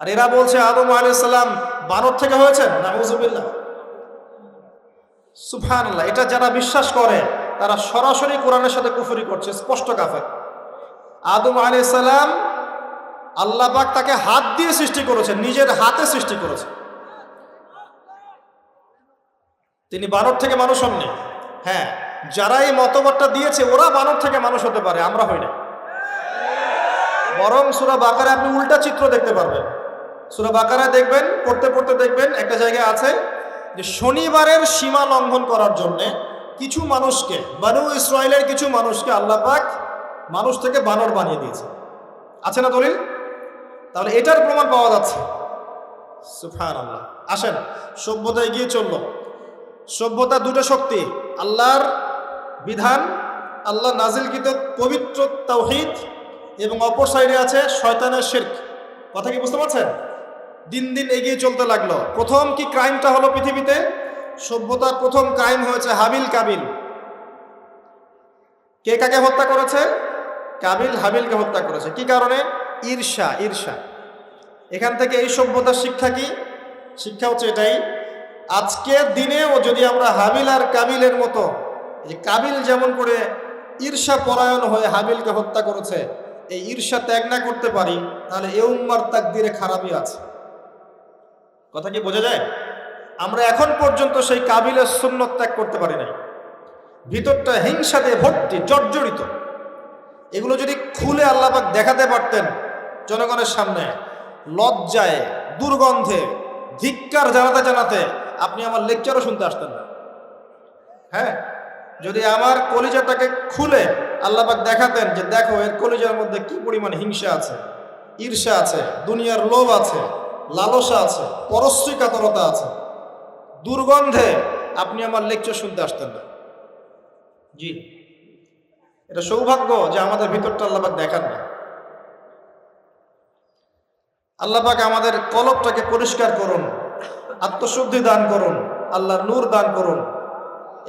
আর এরা বলছে আদম আলাইহিস সালাম বানর থেকে হয়েছেন, নাউযুবিল্লাহ। সুবহানাল্লাহ। এটা যারা বিশ্বাস করে তারা সরাসরি কোরআনের সাথে কুফরি করছে, স্পষ্ট কাফের। আদম আলাইহিস সালাম আল্লাহ পাক তাকে হাত দিয়ে সৃষ্টি করেছেন, নিজের হাতে সৃষ্টি করেছেন। তিনি বানর থেকে মানুষ হননি। হ্যাঁ, যারা এই মতবাদটা দিয়েছে ওরা বানর থেকে মানুষ হতে পারে, আমরা হই না। বরং সূরা বাকারায় আপনি উল্টা চিত্র দেখতে পারবেন। সূরা বাকারায় দেখবেন, পড়তে পড়তে দেখবেন একটা জায়গায় আছে যে শনিবারের সীমা লঙ্ঘন করার জন্য কিছু মানুষকে, বনু ইসরাইলের কিছু মানুষকে আল্লাহ পাক মানুষ থেকে বানর বানিয়ে দিয়েছে। আছে না দলিল? তাহলে এটার প্রমাণ পাওয়া যাচ্ছে। সুবহানাল্লাহ। আসেন, সভ্যতা এগিয়ে চলল। সভ্যতা দুটো শক্তি, আল্লাহর বিধান, আল্লাহ নাজিলকৃত পবিত্র তাওহীদ, এবং অপর সাইডে আছে শয়তানের শিরক। কথা কি বুঝতে পারছেন? দিন দিন এগিয়ে চলতে লাগলো। প্রথম কি ক্রাইমটা হলো পৃথিবীতে? সভ্যতার প্রথম ক্রাইম হয়েছে হাবিল কাবিল। কে কাকে হত্যা করেছে? কাবিল হাবিলকে হত্যা করেছে। কি কারণে? ঈর্ষা। ঈর্ষা। এখান থেকে এই সভ্যতার শিক্ষা কি? শিক্ষা হচ্ছে এটাই, আজকের দিনেও যদি আমরা হাবিল আর কাবিলের মতো, যে কাবিল যেমন করে ঈর্ষা পরায়ণ হয়ে হাবিলকে হত্যা করেছে, এই ঈর্ষা ত্যাগ না করতে পারি, তাহলে এ উম্মার তাকদিরে খারাপই আছে। কথা কি বোঝা যায়? আমরা এখন পর্যন্ত সেই কাবিলের সুন্নত ত্যাগ করতে পারি নাই। ভিতরটা হিংসা দিয়ে ভর্তি, জর্জরিত। এগুলো যদি খুলে আল্লাহ পাক দেখাতে পারতেন জনগণের সামনে, লজ্জায়, দুর্গন্ধে, ধিক্কার জানাতে জানাতে আপনি আমার লেকচারও শুনতে আসতেন না। হ্যাঁ, যদি আমার কলিজাটাকে খুলে আল্লাহ পাক দেখাতেন যে দেখো এর কলিজার মধ্যে কি পরিমাণ হিংসা আছে, ঈর্ষা আছে, দুনিয়ার লোভ আছে, লালসা আছে, পরশ্রী কাতরতা আছে, দুর্গন্ধে আপনি আমার লেকচার শুনতে আসতেন না। জি, এটা সৌভাগ্য যে আমাদের ভিতরটা আল্লাহ পাক দেখান না। আল্লাহ পাক আমাদের কলবটাকে পরিষ্কার করুন, আত্মশুদ্ধি দান করুন, আল্লাহর নূর দান করুন,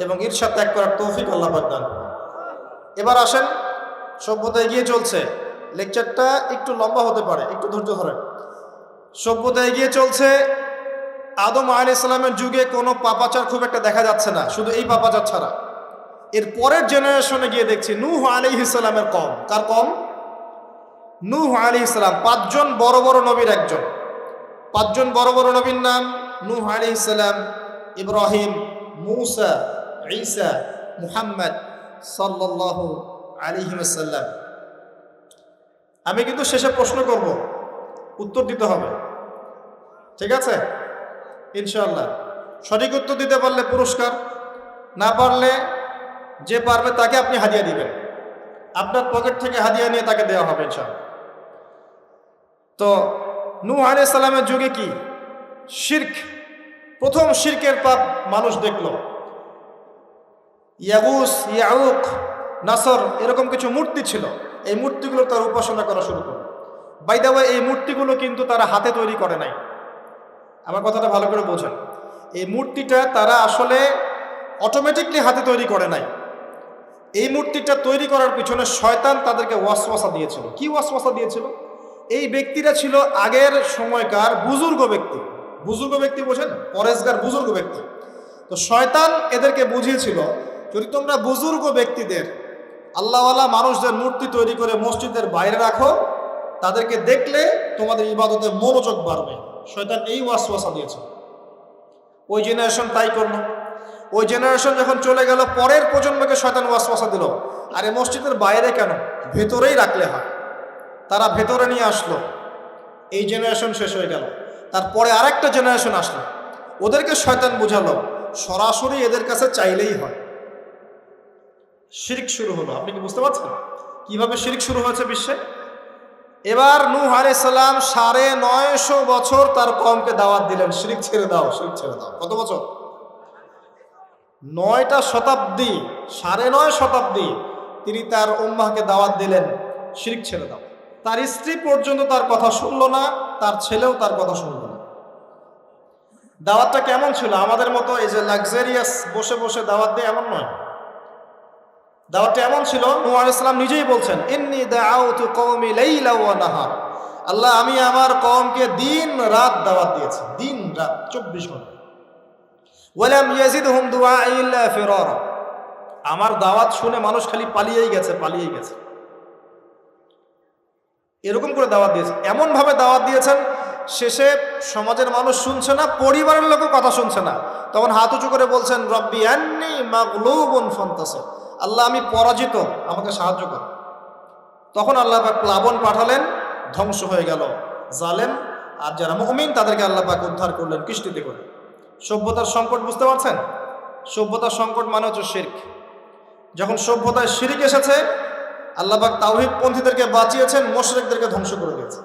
এবং ঈর্ষা ত্যাগ করার তৌফিক আল্লাহ পাক দান করুন। এবার আসেন, সভ্যতা এগিয়ে চলছে। লেকচারটা একটু লম্বা হতে পারে, একটু ধৈর্য ধরেন। সভ্যতা এগিয়ে চলছে। আদম আলাইহিস সালামের যুগে কোনো পাপাচার খুব একটা দেখা যাচ্ছে না, শুধু এই পাপাচার ছাড়া। এর পরের জেনারেশনে গিয়ে দেখছি নূহ আলাইহিস সালামের কওম। কার কওম? নূহ আলাইহিস সালাম। 5 জন বড় বড় নবীর একজন। 5 জন বড় বড় নবীর নাম নূহ আলাইহিস সালাম, ইব্রাহিম, মূসা, ঈসা, মুহাম্মদ সাল্লাল্লাহু আলাইহি ওয়াসাল্লাম। আমি কিন্তু শেষে প্রশ্ন করব, উত্তর দিতে হবে, ঠিক আছে? ইনশাআল্লাহ। সঠিক উত্তর দিতে পারলে পুরস্কার, না পারলে যে পারবে তাকে আপনি হাদিয়া দিবেন। আপনার পকেট থেকে হাদিয়া নিয়ে তাকে দেওয়া হবে ইনশাআল্লাহ। তো নূহ আলাইহিস সালামের যুগে কি শিরক, প্রথম শিরকের পাপ মানুষ দেখল। ইয়াগুস, ইয়াউক, নাসর, এরকম কিছু মূর্তি ছিল। এই মূর্তিগুলো তারা উপাসনা করা শুরু করল। বাই দ্য ওয়ে, এই মূর্তিগুলো কিন্তু তারা হাতে তৈরি করে নাই। আমার কথাটা ভালো করে বোঝেন। এই মূর্তিটা তারা আসলে অটোমেটিকলি হাতে তৈরি করে নাই। এই মূর্তিটা তৈরি করার পিছনে শয়তান তাদেরকে ওয়াসওয়াসা দিয়েছিল। কি ওয়াসওয়াসা দিয়েছিল? এই ব্যক্তিরা ছিল আগের সময়কার বুজুর্গ ব্যক্তি। বুজুর্গ ব্যক্তি বোঝেন? পরেশগার বুজুর্গ ব্যক্তি। তো শয়তান এদেরকে বুঝিয়েছিল, যদি তোমরা বুজুর্গ ব্যক্তিদের, আল্লাহওয়ালা মানুষদের মূর্তি তৈরি করে মসজিদের বাইরে রাখো, তাদেরকে দেখলে তোমাদের ইবাদতে মনোযোগ বাড়বে। শয়তান এই ওয়াসওয়াসা দিয়েছিল। ওই জেনারেশন তাই করলো। ওই জেনারেশন যখন চলে গেল, পরের প্রজন্মকে শয়তান ওয়াসওয়াসা দিল, আরে মসজিদের বাইরে কেন, ভেতরেই রাখলে হয়। তারা ভেতরে নিয়ে আসলো। এই জেনারেশন শেষ হয়ে গেল। তারপরে আরেকটা জেনারেশন আসলো, ওদেরকে শয়তান বুঝালো সরাসরি এদের কাছে চাইলেই হয়। শিরক শুরু হলো। আপনি কি বুঝতে পারছেন কিভাবে শিরক শুরু হয়েছে বিশ্বে? এবার নূহ আলাইহিস সালাম 950 বছর তার কওমকে দাওয়াত দিলেন, শিরক ছেড়ে দাও, শিরক ছেড়ে দাও। কত বছর? 9টা শতাব্দী, 9.5 শতাব্দী তিনি তার উম্মাহকে দাওয়াত দিলেন, শিরক ছেড়ে দাও। তার স্ত্রী পর্যন্ত তার কথা শুনলো না, তার ছেলেও তার কথা শুনলো না। দাওয়াতটা কেমন ছিল? আমাদের মতো এই যে লাক্সারিয়াস বসে বসে দাওয়াত দেয় এমন নয়। দাওয়াতটা এমন ছিল, নূহ আলাইহিস সালাম নিজেই বলছেন, ইন্নী দাআউতু কওমি লাইলা ওয়া নাহার, আল্লাহ আমি আমার কওমকে দিন রাত দাওয়াত দিয়েছি, দিন রাত 24 ঘন্টা। ওয়ালাম ইয়াজিদহুম দুআই ইল্লা ফিরারা, আমার দাওয়াত শুনে মানুষ খালি পালিয়েই গেছে, পালিয়েই গেছে। এরকম করে দাওয়াত দিয়েছে, এমন ভাবে দাওয়াত দিয়েছেন, শেষে সমাজের মানুষ শুনছে না, পরিবারের লোকও কথা শুনছে না। তখন হাত উঁচু করে বলছেন, রব্বি আন্নী মাগলুবুন ফান্তাসির, আল্লাহ আমি পরাজিত, আমাকে সাহায্য কর। তখন আল্লাহ পাক প্লাবন পাঠালেন, ধ্বংস হয়ে গেল জালেম। আর যারা মুমিন তাদেরকে আল্লাহ পাক উদ্ধার করলেন কিস্তিতে করে। সভ্যতার সংকট বুঝতে পারছেন? সভ্যতার সংকট মানে হচ্ছে শিরক। যখন সভ্যতায় শিরক এসেছে, আল্লাহ পাক তাওহীদ পন্থীদেরকে বাঁচিয়েছেন, মুশরিকদেরকে ধ্বংস করে দিয়েছে।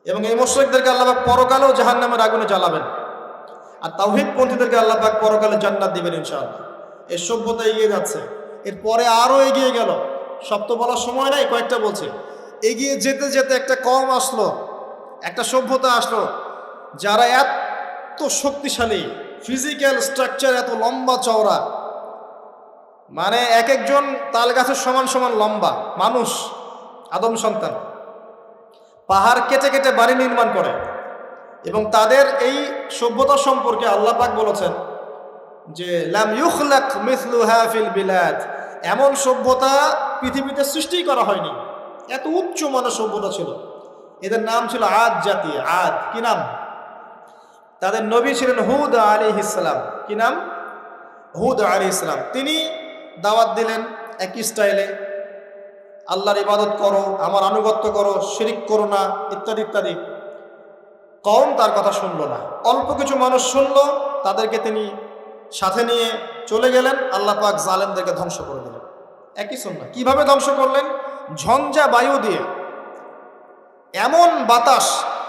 এবং এই মুশরিকদেরকে আল্লাহ পাক পরকালেও জাহান্নামের আগুনে জ্বালাবেন, আর তাওহীদ পন্থীদেরকে আল্লাহ পাক পরকালে জান্নাত দিবেন ইনশাআল্লাহ। এই সভ্যতা এগিয়ে যাচ্ছে, এরপরে আরো এগিয়ে গেল। সব তো বলার সময় নাই, কয়েকটা বলছি। এগিয়ে যেতে যেতে একটা কওম আসলো, একটা সভ্যতা আসলো, যারা এত শক্তিশালী, ফিজিক্যাল স্ট্রাকচার এত লম্বা চওড়া, মানে এক একজন তাল গাছের সমান সমান লম্বা মানুষ, আদম সন্তান, পাহাড় কেটে কেটে বাড়ি নির্মাণ করে। এবং তাদের এই সভ্যতা সম্পর্কে আল্লাহ পাক বলেছেন যে লাম ইউখলাক মিসলুহা ফিল বিলাদ, এমন সভ্যতা পৃথিবীতে সৃষ্টি করা হয়নি। এত উচ্চ মানের সভ্যতা ছিল। এদের নাম ছিল আদ জাতি। আদ কি নাম? তাদের নবী ছিলেন হুদ আলাইহিস সালাম। কি নাম? হুদ আলাইহিস সালাম। তিনি দাওয়াত দিলেন একই স্টাইলে, আল্লাহর ইবাদত করো, আমার আনুগত্য করো, শিরিক করো না, ইত্যাদি ইত্যাদি। কওম তার কথা শুনলো না। অল্প কিছু মানুষ শুনলো, তাদেরকে তিনি সাথে নিয়ে চলে গেলেন। আল্লাহ পাক জালেমদেরকে ধ্বংস করে দিলেন। একই সুন্নাহ। কিভাবে ধ্বংস করলেন? ঝঞ্ঝা বায়ু দিয়ে, এমন বাতাস,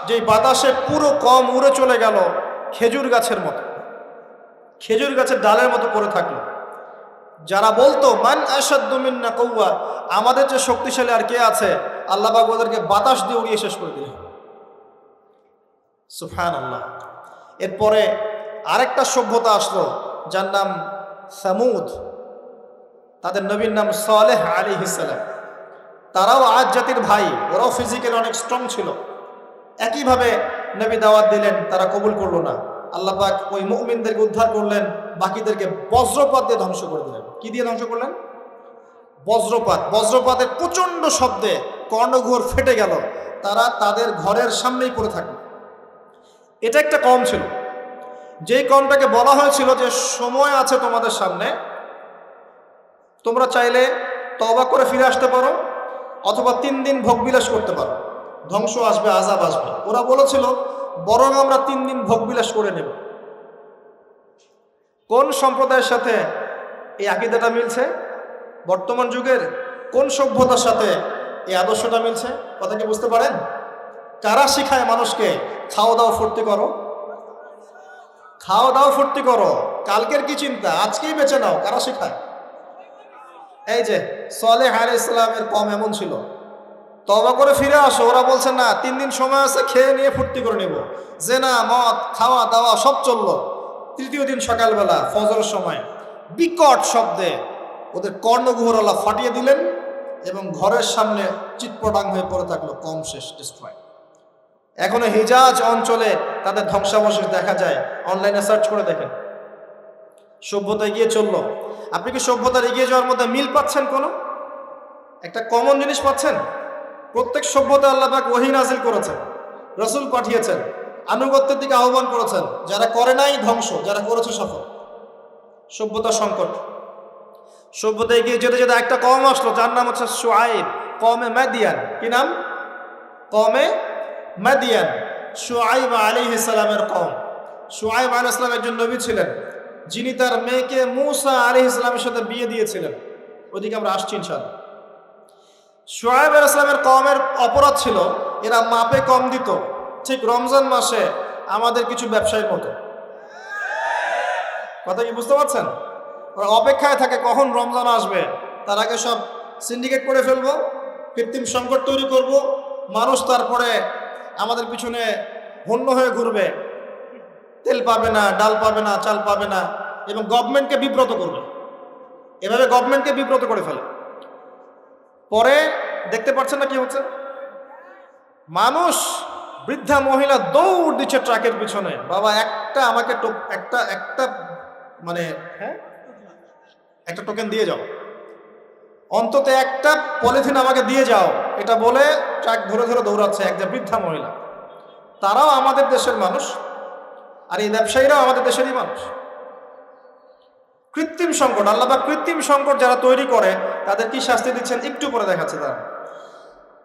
যে বাতাসে পুরো কওম উড়ে চলে গেল খেজুর গাছের মতো, খেজুর গাছের ডালের মতো পড়ে থাকলো। যারা বলতো মান আশাদ্দু মিন্না কুওয়া, আমাদের যে শক্তিশালী আর কে আছে, আল্লাহ পাক ওদেরকে বাতাস দিয়ে উড়িয়ে শেষ করে দিলেন। সুবহানাল্লাহ। এরপরে আরেকটা সভ্যতা আসলো, যার নাম সামুদ। তাদের নবীর নাম সালেহ আলাইহিস সালাম। তারাও আদ জাতির ভাই, ওরাও ফিজিক্যালি অনেক স্ট্রং ছিল। একইভাবে নবী দাওয়াত দিলেন, তারা কবুল করলো না। আল্লাহ পাক ওই মুমিনদেরকে উদ্ধার করলেন, বাকিদেরকে বজ্রপাত দিয়ে ধ্বংস করে দিলেন। কি দিয়ে ধ্বংস করলেন? বজ্রপাত। বজ্রপাতের প্রচণ্ড শব্দে কর্ণঘোর ফেটে গেল, তারা তাদের ঘরের সামনেই পড়ে থাকলো। এটা একটা কওম ছিল, যেই কওমটাকে বলা হয়েছিল যে সময় আছে তোমাদের সামনে, তোমরা চাইলে তওবা করে ফিরে আসতে পারো, অথবা 3 দিন ভোগবিলাস করতে পারো, ধ্বংস আসবে, আযাব আসবে। ওরা বলেছিল বরং আমরা 3 দিন ভোগবিলাস করে নেব। কোন সম্প্রদায়ের সাথে এই আকীদাটা মিলছে? বর্তমান যুগের কোন সভ্যতার সাথে এই আদর্শটা মিলছে? কথা কি বুঝতে পারেন? কারা শিখায় মানুষকে খাও দাও ফুর্তি করো, খাও দাও ফুর্তি করো, কালকের কি চিন্তা, আজকেই বেঁচে নাও? কারা শিখায়? এই যে সালেহ আলাইহিস সালামের কওম এমন ছিল। তওবা করে ফিরে আসো, ওরা বলছে না, 3 দিন সময় আছে, খেয়ে নিয়ে ফুর্তি করে নেব। জেনা, মদ, খাওয়া দাওয়া সব চললো। তৃতীয় দিন সকালবেলা ফজরের সময় বিকট শব্দে ওদের কর্ণগুহর আল্লাহ ফাটিয়ে দিলেন, এবং ঘরের সামনে চিৎপটাং হয়ে পড়ে থাকলো। কম শেষ, ডিস্ট্রয়। এখনো হিজাজ অঞ্চলে তাদের ধ্বংসাবশেষ দেখা যায়, অনলাইনে সার্চ করে দেখেন। সভ্যতা এগিয়ে চললো। আপনি কি সভ্যতার এগিয়ে যাওয়ার মধ্যে মিল পাচ্ছেন? কোনো একটা কমন জিনিস পাচ্ছেন? প্রত্যেক সভ্যতা আল্লাহ পাক ওহী নাজিল করেছেন, রাসূল পাঠিয়েছেন, আনুগত্যের দিকে আহ্বান করেছেন। যারা করে নাই ধ্বংস, যারা করেছে সফল। সভ্যতা সংকট। সভ্যতা এগিয়ে যেতে যেতে একটা কওম আসলো, যার নাম হচ্ছে শুআইব, কওমে মাদিয়ান। কি নাম? কওমে মাদিয়ান। শুআইব আলাইহিস সালামের কওম। শুআইব আলাইহিস সালাম একজন নবী ছিলেন, যিনি তার মেয়েকে মূসা আলাইহিস সালামের সাথে বিয়ে দিয়েছিলেন। ওদিকে আমরা আসছি ইনশাআল্লাহ। শুআইব আলাইহিস সালামের কওমের অপরাধ ছিল, এরা মাপে কম দিত, ঠিক রমজান মাসে আমাদের কিছু ব্যবসায়ীর মতো। কথা কি বুঝতে পারছেন? ওরা অপেক্ষায় থাকে কখন রমজান আসবে, তার আগে সব সিন্ডিকেট করে ফেলবো, কৃত্রিম সংকট তৈরি করব, মানুষ তারপরে আমাদের পিছনে হন্য হয়ে ঘুরবে, তেল পাবে না, ডাল পাবে না, চাল পাবে না, এবং গভর্নমেন্টকে বিব্রত করবে। এভাবে গভর্নমেন্টকে বিব্রত করে ফেলে। পরে দেখতে পাচ্ছেন না কি হচ্ছে? মানুষ, বৃদ্ধা মহিলা দৌড় দিচ্ছে ট্রাকের পিছনে, বাবা একটা আমাকে একটা একটা মানে একটা টোকেন দিয়ে যাও, অন্তত একটা পলিথিন আমাকে দিয়ে যাও, এটা বলে ট্রাক ধরে ধরে দৌড়াচ্ছে একজন বৃদ্ধা মহিলা। তারাও আমাদের দেশের মানুষ, আর এই ব্যবসায়ীরাও আমাদের দেশেরই মানুষ। কৃত্রিম সংকট, আল্লাহ পাক কৃত্রিম সংকট যারা তৈরি করে তাদের কি শাস্তি দিচ্ছেন একটু পরে দেখাচ্ছে। তারা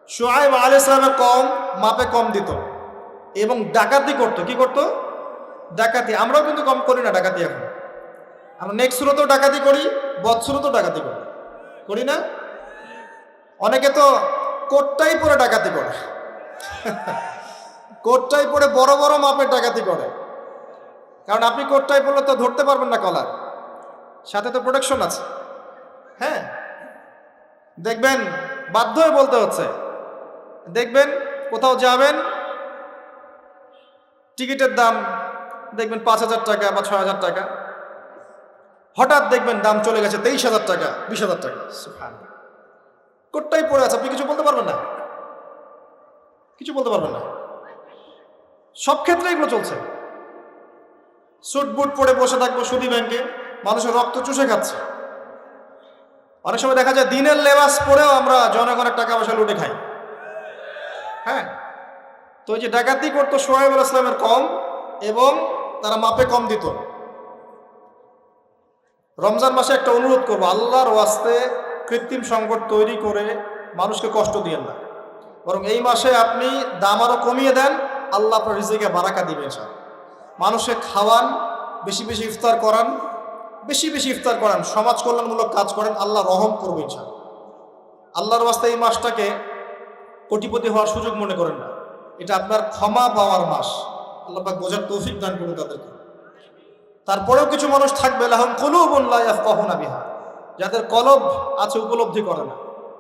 শুআয়ব আলাইহিস সালামের কওম মাপে কম দিত এবং ডাকাতি করত। কি করত? ডাকাতি। আমরাও কিন্তু কম করি না ডাকাতি। এখন আমরা নেক্সট সুরতেও ডাকাতি করি, বৎসুরতেও ডাকাতি করি, করি না? অনেকে তো কোটটাই পরে ডাকাতি করে, কোটটাই পরে বড় বড় মাপের ডাকাতি করে। কারণ আপনি কোটটাই পরলে তো ধরতে পারবেন না কলার, সাথে তো প্রোটেকশন আছে। হ্যাঁ, দেখবেন বাধ্য হয়ে বলতে হচ্ছে। দেখবেন কোথাও যাবেন, টিকিটের দাম দেখবেন 5,000 টাকা বা 6,000 টাকা, হঠাৎ দেখবেন দাম চলে গেছে 23,000 টাকা, 20,000 টাকা। কোটটাই পড়ে আছে, আপনি কিছু বলতে পারবেন না, কিছু বলতে পারবেন না। সব ক্ষেত্রে এগুলো চলছে। স্যুট বুট পরে বসে থাকবো সুদী ব্যাংকে, মানুষের রক্ত চুষে খাচ্ছে। অনেক সময় দেখা যায় দিনের লেবাস পরেও আমরা জনগণের টাকা পয়সা লুটে খাই। হ্যাঁ, তো এই যে ডাকাতি করতো শুআয়ব আলাইহিস সালামের কওম, এবং তারা মাপে কম দিত। রমজান মাসে একটা অনুরোধ করবো, আল্লাহর ওয়াস্তে কৃত্রিম সংকট তৈরি করে মানুষকে কষ্ট দিয়েন না, বরং এই মাসে আপনি দাম আরো কমিয়ে দেন, আল্লাহ আপনার রিজিকে বারাকা দিবেন। মানুষকে খাওয়ান, বেশি বেশি ইফতার করান, বেশি বেশি ইফতার করান, সমাজ কল্যাণমূলক কাজ করেন, আল্লাহ রহম করবে ইনশাআল্লাহ। আল্লাহর ওয়াস্তে এই মাসটাকে কোটিপতি হওয়ার সুযোগ মনে করেন না, এটা আপনার ক্ষমা পাওয়ার মাস। আল্লাহ পাক বোঝার তৌফিক দান করুন তাদেরকে। তারপরেও কিছু মানুষ থাকবে লাহুম কুলুবুন লা ইয়াফকাহুনা বিহা, যাদের কলব আছে উপলব্ধি করে না,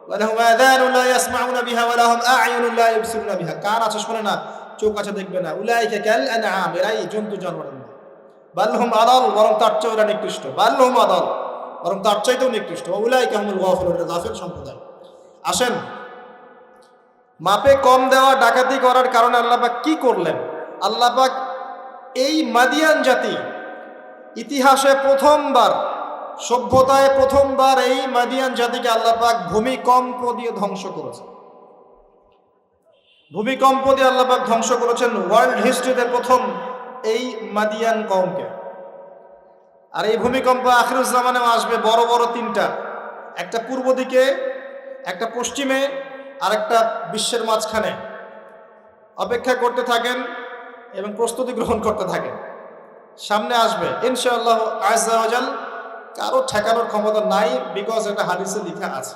ওয়া লাহুম আযানুন লা ইয়াসমাউনা বিহা ওয়া লাহুম আ'য়ুনুন লা ইবসিরুনা বিহা, কান আছে শোনে না, চোখ আছে দেখবে না। উলাইকা কাল আনআম, এরাই জন্তু জানোয়ারের মতো। বাল হুম আদাল, বরং তার চেয়েও এরা নিকৃষ্ট। বাল হুম আদাল, বরং তার চাইতেও নিকৃষ্ট। উলাইকা হুমুল গাফিলুন, গাফিল সম্প্রদায়। আসেন, মাপে কম দেওয়া, ডাকাতি করার কারণে আল্লাহ পাক কি করলেন? আল্লাহ পাক এই মাদিয়ান জাতি ইতিহাসে প্রথমবার, সভ্যতায় প্রথমবার এই মাদিয়ান জাতিকে আল্লাহ পাক ভূমিকম্প দিয়ে ধ্বংস করেছেন। ভূমিকম্প দিয়ে আল্লাহ পাক ধ্বংস করেছেন ওয়ার্ল্ড হিস্ট্রিতে প্রথম এই মাদিয়ান কওমকে। আর এই ভূমিকম্প আখিরুজ জামানেও আসবে, বড় বড় তিনটা, একটা পূর্ব দিকে, একটা পশ্চিমে, আর একটা বিশ্বের মাঝখানে। অপেক্ষা করতে থাকেন এবং প্রস্তুতি গ্রহণ করতে থাকেন, সামনে আসবে ইনশাআল্লাহ আযজা ওয়া জাল। কারো ঠেকানোর ক্ষমতা নাই, বিকজ এটা হাদিসে লেখা আছে।